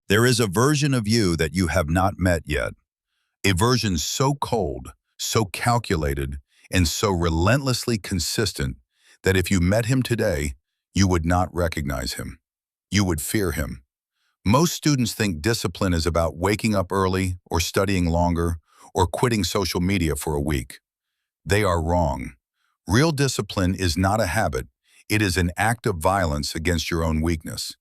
There is a version of you that you have not met yet, a version so cold, so calculated, and so relentlessly consistent that if you met him today, you would not recognize him. You would fear him. Most students think discipline is about waking up early or studying longer or quitting social media for a week. They are wrong. Real discipline is not a habit. It is an act of violence against your own weakness.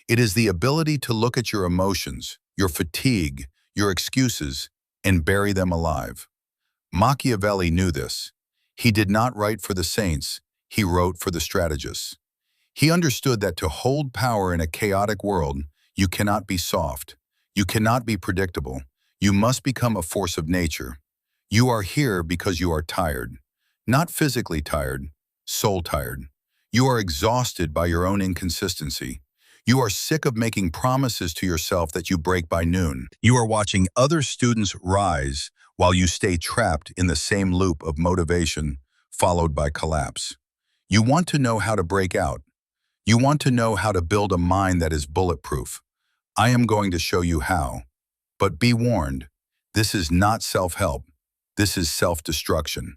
It is the ability to look at your emotions, your fatigue, your excuses, and bury them alive. Machiavelli knew this. He did not write for the saints, he wrote for the strategists. He understood that to hold power in a chaotic world, you cannot be soft. You cannot be predictable. You must become a force of nature. You are here because you are tired. Not physically tired, soul tired. You are exhausted by your own inconsistency. You are sick of making promises to yourself that you break by noon. You are watching other students rise while you stay trapped in the same loop of motivation followed by collapse. You want to know how to break out. You want to know how to build a mind that is bulletproof. I am going to show you how. But be warned, this is not self-help. This is self-destruction.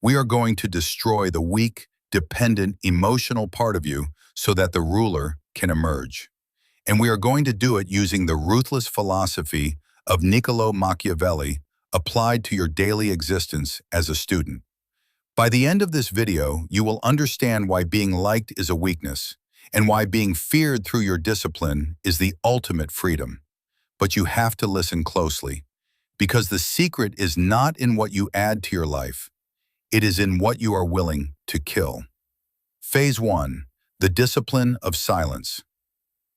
We are going to destroy the weak, dependent, emotional part of you so that the ruler can emerge. And we are going to do it using the ruthless philosophy of Niccolo Machiavelli applied to your daily existence as a student. By the end of this video, you will understand why being liked is a weakness and why being feared through your discipline is the ultimate freedom. But you have to listen closely, because the secret is not in what you add to your life. It is in what you are willing to kill. Phase 1. The discipline of silence.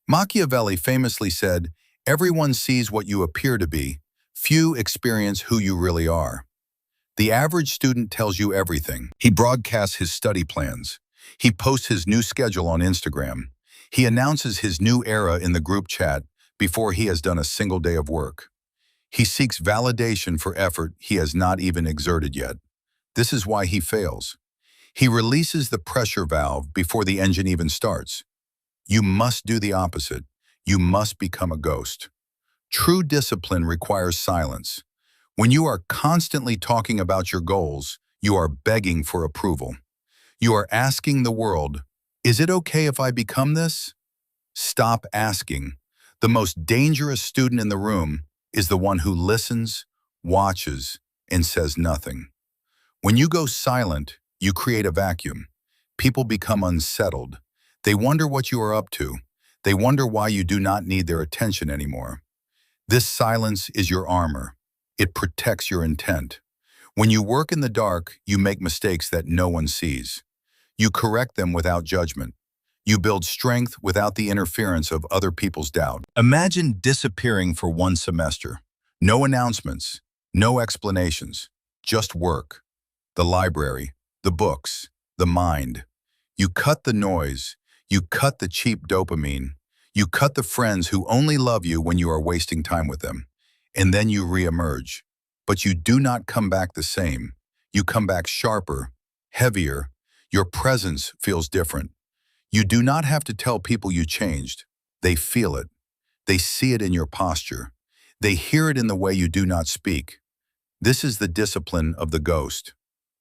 Machiavelli famously said, "Everyone sees what you appear to be. Few experience who you really are." The average student tells you everything. He broadcasts his study plans. He posts his new schedule on Instagram. He announces his new era in the group chat before he has done a single day of work. He seeks validation for effort he has not even exerted yet. This is why he fails. He releases the pressure valve before the engine even starts. You must do the opposite. You must become a ghost. True discipline requires silence. When you are constantly talking about your goals, you are begging for approval. You are asking the world, "Is it okay if I become this?" Stop asking. The most dangerous student in the room is the one who listens, watches, and says nothing. When you go silent, you create a vacuum. People become unsettled. They wonder what you are up to. They wonder why you do not need their attention anymore. This silence is your armor. It protects your intent. When you work in the dark, you make mistakes that no one sees. You correct them without judgment. You build strength without the interference of other people's doubt. Imagine disappearing for one semester. No announcements, no explanations, just work. The library, the books, the mind. You cut the noise. You cut the cheap dopamine. You cut the friends who only love you when you are wasting time with them. And then you re-emerge. But you do not come back the same. You come back sharper, heavier. Your presence feels different. You do not have to tell people you changed. They feel it. They see it in your posture. They hear it in the way you do not speak. This is the discipline of the ghost.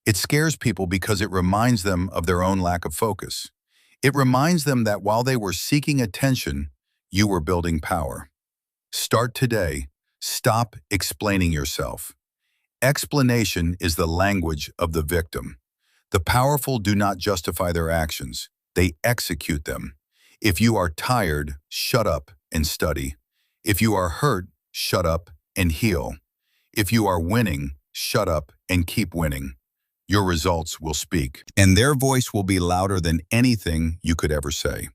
It scares people because it reminds them of their own lack of focus. It reminds them that while they were seeking attention, you were building power. Start today. Stop explaining yourself. Explanation is the language of the victim. The powerful do not justify their actions. They execute them. If you are tired, shut up and study. If you are hurt, shut up and heal. If you are winning, shut up and keep winning. Your results will speak, and their voice will be louder than anything you could ever say.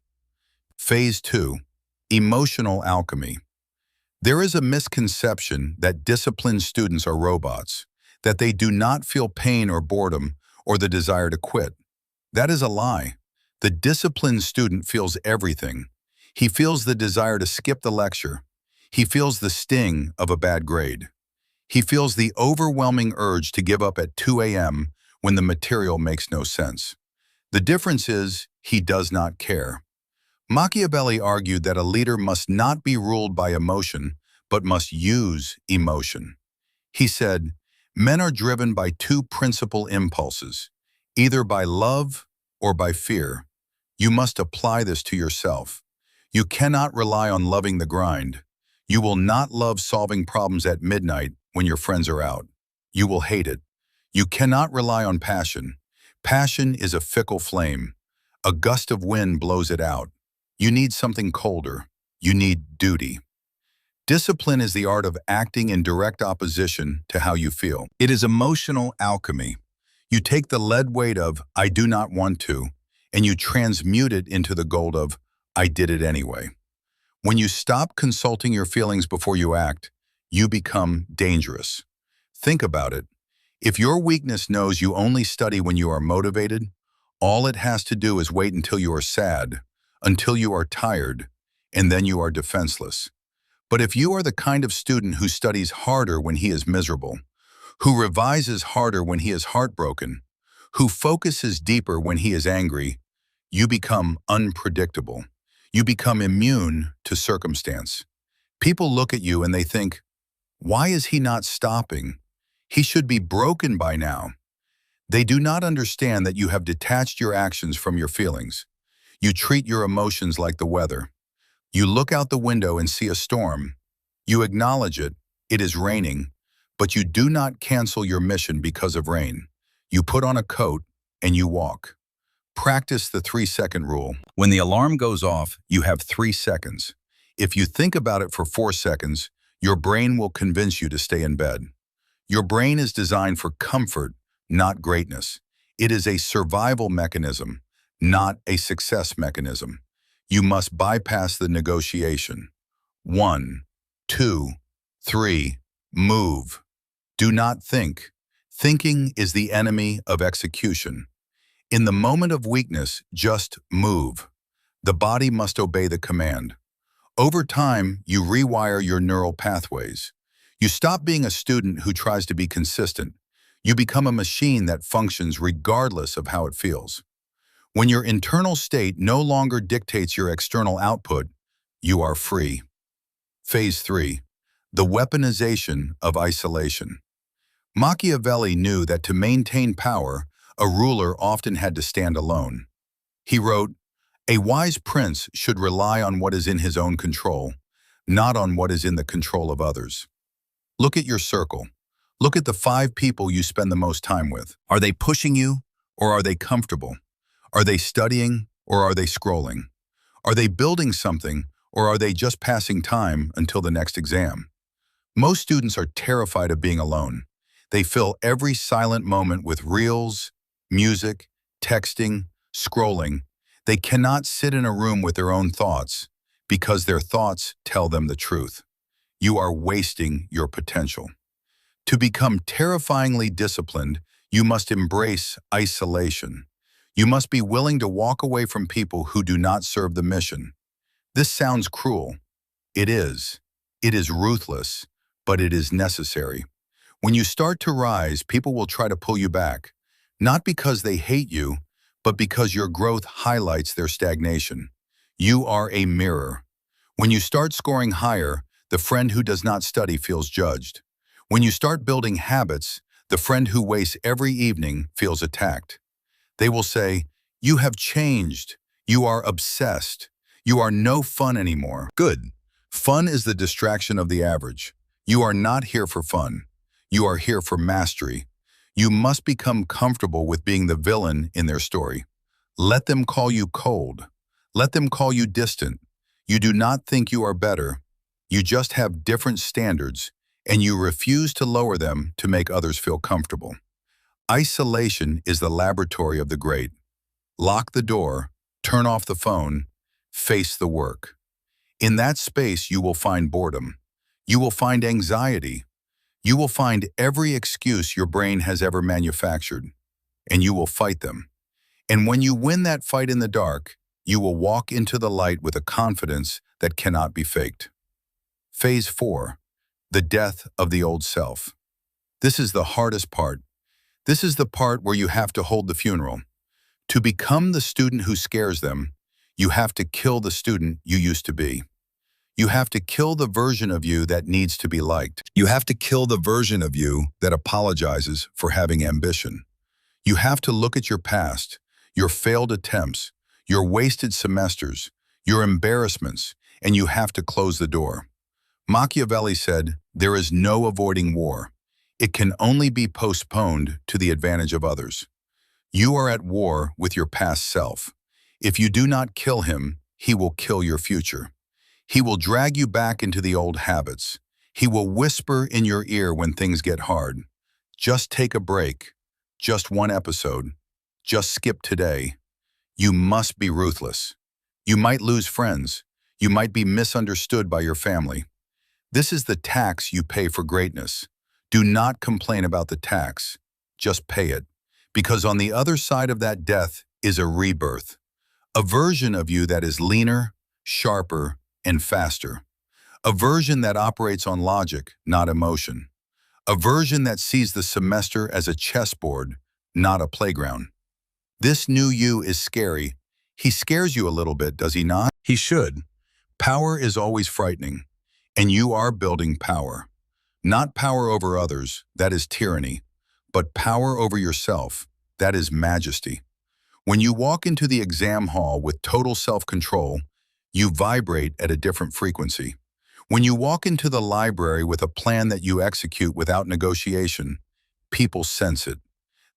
Phase 2. Emotional alchemy. There is a misconception that disciplined students are robots, that they do not feel pain or boredom or the desire to quit. That is a lie. The disciplined student feels everything. He feels the desire to skip the lecture. He feels the sting of a bad grade. He feels the overwhelming urge to give up at 2 a.m. when the material makes no sense. The difference is he does not care. Machiavelli argued that a leader must not be ruled by emotion, but must use emotion. He said, "Men are driven by two principal impulses, either by love or by fear. You must apply this to yourself. You cannot rely on loving the grind. You will not love solving problems at midnight when your friends are out. You will hate it. You cannot rely on passion. Passion is a fickle flame. A gust of wind blows it out. You need something colder. You need duty." Discipline is the art of acting in direct opposition to how you feel. It is emotional alchemy. You take the lead weight of "I do not want to," and you transmute it into the gold of "I did it anyway." When you stop consulting your feelings before you act, you become dangerous. Think about it. If your weakness knows you only study when you are motivated, all it has to do is wait until you are sad, until you are tired, and then you are defenseless. But if you are the kind of student who studies harder when he is miserable, who revises harder when he is heartbroken, who focuses deeper when he is angry, you become unpredictable. You become immune to circumstance. People look at you and they think, "Why is he not stopping? He should be broken by now." They do not understand that you have detached your actions from your feelings. You treat your emotions like the weather. You look out the window and see a storm. You acknowledge it, it is raining, but you do not cancel your mission because of rain. You put on a coat and you walk. Practice the 3-second rule. When the alarm goes off, you have 3 seconds. If you think about it for 4 seconds, your brain will convince you to stay in bed. Your brain is designed for comfort, not greatness. It is a survival mechanism, not a success mechanism. You must bypass the negotiation. 1, 2, 3, move. Do not think. Thinking is the enemy of execution. In the moment of weakness, just move. The body must obey the command. Over time, you rewire your neural pathways. You stop being a student who tries to be consistent. You become a machine that functions regardless of how it feels. When your internal state no longer dictates your external output, you are free. Phase 3. The weaponization of isolation. Machiavelli knew that to maintain power, a ruler often had to stand alone. He wrote, "A wise prince should rely on what is in his own control, not on what is in the control of others." Look at your circle. Look at the 5 people you spend the most time with. Are they pushing you, or are they comfortable? Are they studying, or are they scrolling? Are they building something, or are they just passing time until the next exam? Most students are terrified of being alone. They fill every silent moment with reels, music, texting, scrolling. They cannot sit in a room with their own thoughts because their thoughts tell them the truth. You are wasting your potential. To become terrifyingly disciplined, you must embrace isolation. You must be willing to walk away from people who do not serve the mission. This sounds cruel. It is. It is ruthless, but it is necessary. When you start to rise, people will try to pull you back, not because they hate you, but because your growth highlights their stagnation. You are a mirror. When you start scoring higher, the friend who does not study feels judged. When you start building habits, the friend who wastes every evening feels attacked. They will say, "You have changed. You are obsessed. You are no fun anymore." Good. Fun is the distraction of the average. You are not here for fun. You are here for mastery. You must become comfortable with being the villain in their story. Let them call you cold. Let them call you distant. You do not think you are better. You just have different standards, and you refuse to lower them to make others feel comfortable. Isolation is the laboratory of the great. Lock the door, turn off the phone, face the work. In that space, you will find boredom. You will find anxiety. You will find every excuse your brain has ever manufactured, and you will fight them. And when you win that fight in the dark, you will walk into the light with a confidence that cannot be faked. Phase 4. The death of the old self. This is the hardest part. This is the part where you have to hold the funeral. To become the student who scares them, You have to kill the student you used to be. You have to kill the version of you that needs to be liked. You have to kill the version of you that apologizes for having ambition. You have to look at your past, your failed attempts, your wasted semesters, your embarrassments, and you have to close the door. Machiavelli said, "There is no avoiding war. It can only be postponed to the advantage of others." You are at war with your past self. If you do not kill him, he will kill your future. He will drag you back into the old habits. He will whisper in your ear when things get hard. Just take a break. Just one episode. Just skip today. You must be ruthless. You might lose friends. You might be misunderstood by your family. This is the tax you pay for greatness. Do not complain about the tax. Just pay it. Because on the other side of that death is a rebirth. A version of you that is leaner, sharper, and faster. A version that operates on logic, not emotion. A version that sees the semester as a chessboard, not a playground. This new you is scary. He scares you a little bit, does he not? He should. Power is always frightening, and you are building power. Not power over others, that is tyranny, but power over yourself, that is majesty. When you walk into the exam hall with total self-control, you vibrate at a different frequency. When you walk into the library with a plan that you execute without negotiation, people sense it.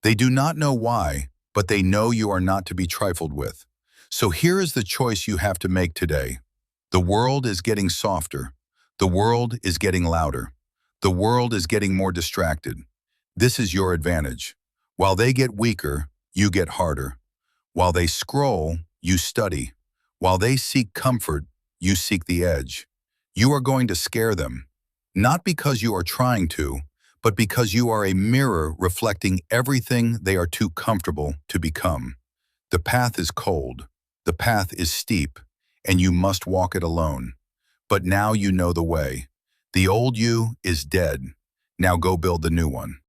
They do not know why, but they know you are not to be trifled with. So here is the choice you have to make today. The world is getting softer. The world is getting louder. The world is getting more distracted. This is your advantage. While they get weaker, you get harder. While they scroll, you study. While they seek comfort, you seek the edge. You are going to scare them, not because you are trying to, but because you are a mirror reflecting everything they are too comfortable to become. The path is cold, the path is steep, and you must walk it alone. But now you know the way. The old you is dead. Now go build the new one.